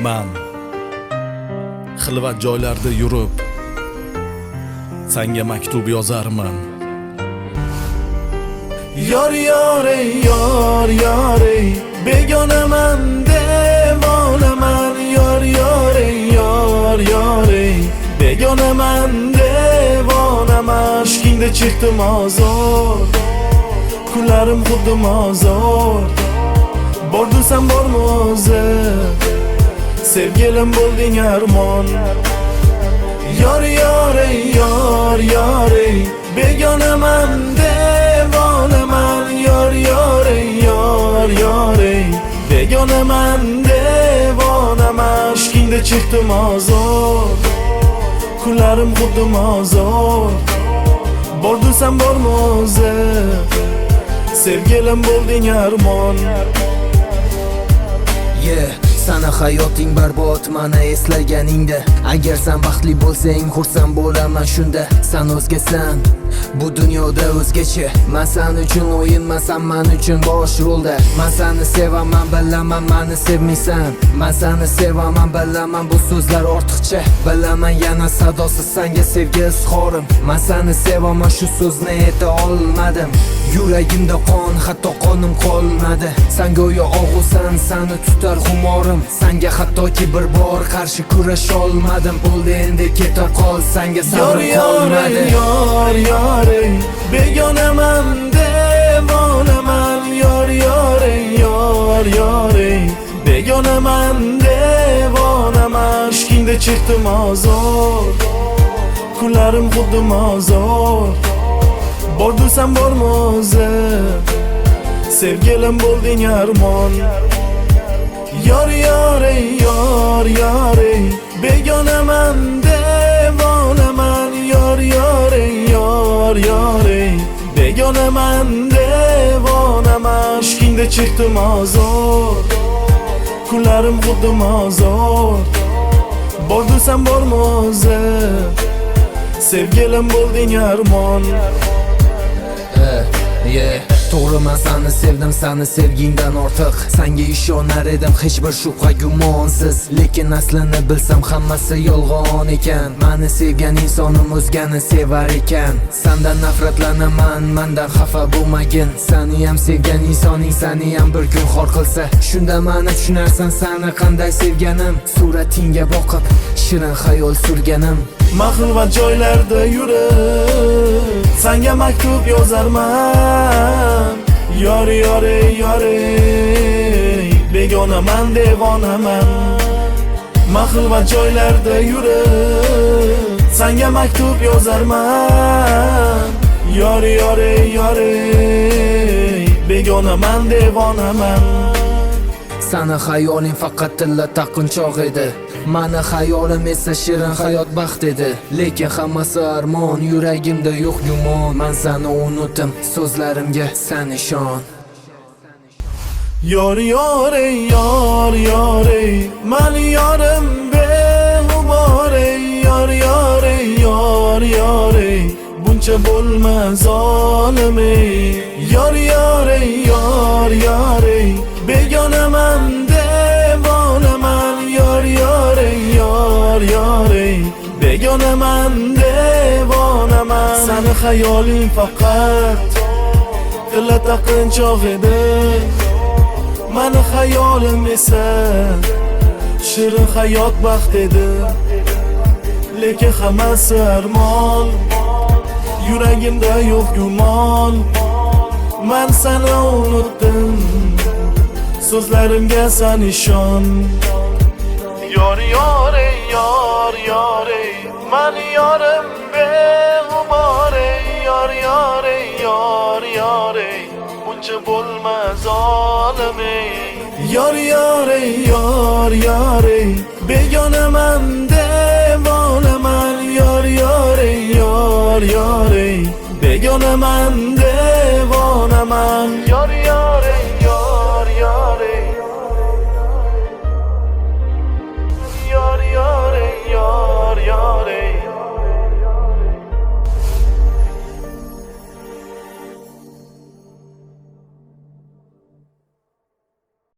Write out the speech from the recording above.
Man xilvat joylarda yurib senga maktub yozarman. Yor yor ey, yor yor ey, begonaman, devonaman. Yor yor ey, yor yor ey, begonaman, devonaman. Ishqingda chekdim azor, kunlarim xuddi mozor. Bor desam bormi o'zi, sevgilim bo'lding armon. Yor yor ey, yor yor ey, begonaman, devonaman. Yor yor ey, yor yor ey, begonaman, devonaman. Ishqingda chekdim azor, kunlarim xuddi mozor. Bor desam bormi o'zi, sevgilim bo'lding armon. Sana hayoting barbod mana eslaganingda. Agar sen baxtli bo'lsang xursand bo'laman shunda. Sen o'zgasan, bu dunyoda o'zgacha. Men sen uchun o'yinman, sen men uchun bosh rolda. Men seni sevaman, bilaman meni sevmaysan. Men seni sevaman, bilaman bu so'zlar ortiqcha. Bilaman yana sadosiz senga sevgi izhorim. Men seni sevaman, shu so'zni ayta olmadim. Yuragimda qon, hatto qonim qolmadi. Sen go'yo og'usan, seni tutar xumorim. Senga hattoki bir bor qarshi kurasha olmadim. Bo'ldi endi keta qol, senga sabrim qolmadi. Yor yor ey, begonaman, devonaman. Yor yor ey, yor yor ey, begonaman, devonaman. Ishqingda chekdim azor, kunlarim xuddi mozor. Bor desam bormi o'zi, sevgilim bo'lding armon. Yor yor ey, yor yor ey, begonaman, devonaman. Yor yor ey, yor yor ey, begonaman, devonaman. Ishqingda chekdim azor, kunlarim xuddi mozor. Bor desam bormi o'zi, sevgilim bo'lding armon. To'g'ri, men seni sevdim, seni sevgingdan ortiq. Senga ishonar edim hech bir shubha gumonsiz. Lekin aslini bilsam hammasi yolg'on ekan. Meni sevgan insonim o'zgani sevar ekan. Sendan nafratlanaman, mendan xafa bo'lmagin. Seni ham sevgan insoning seni ham bir kun xor qilsa, shunda meni tushunarsan seni qanday sevganim. Suratingga boqib shirin xayol surganim. Mahilvat joylarda yurib senga maktub yozarman. Yor yor ey, yor ey, begonaman, devonaman. Mahilvat joylarda yurib senga maktub yozarman. Yor yor ey, yor ey, begonaman, devonaman. Seni hayoling faqat tilla taqinchoq edi. Mani hayolim esa shirin hayot baxt edi. Lekin hammasi armon, yuragimda yo'q gumon. Men seni unutdim, so'zlarimga sen ishon. Yor yor ey, yor yor ey, mani yorim beg'ubor ey. Yor yor ey, yor yor ey, buncha bo'lma zolim ey. Yor yor ey, yor yor ey, begonaman, devonaman. Yor yor ey, yor yor ey, begonaman, devonaman. Seni hayoling faqat tilla taqinchoq edi. Mani hayolim esa shirin hayot baxt edi. Lekin hammasi armon, yuragimda yo'q gumon. Men seni unutdim, so'zlarimga sen ishon. Yor yor ey, yor yor ey, mani yorim beg'ubor ey. Yor yor ey, yor yor ey, buncha bo'lma zolim ey. Yor yor ey, yor yor ey, begonaman, devonaman. Yor yor ey, yor yor ey, begonaman, devonaman.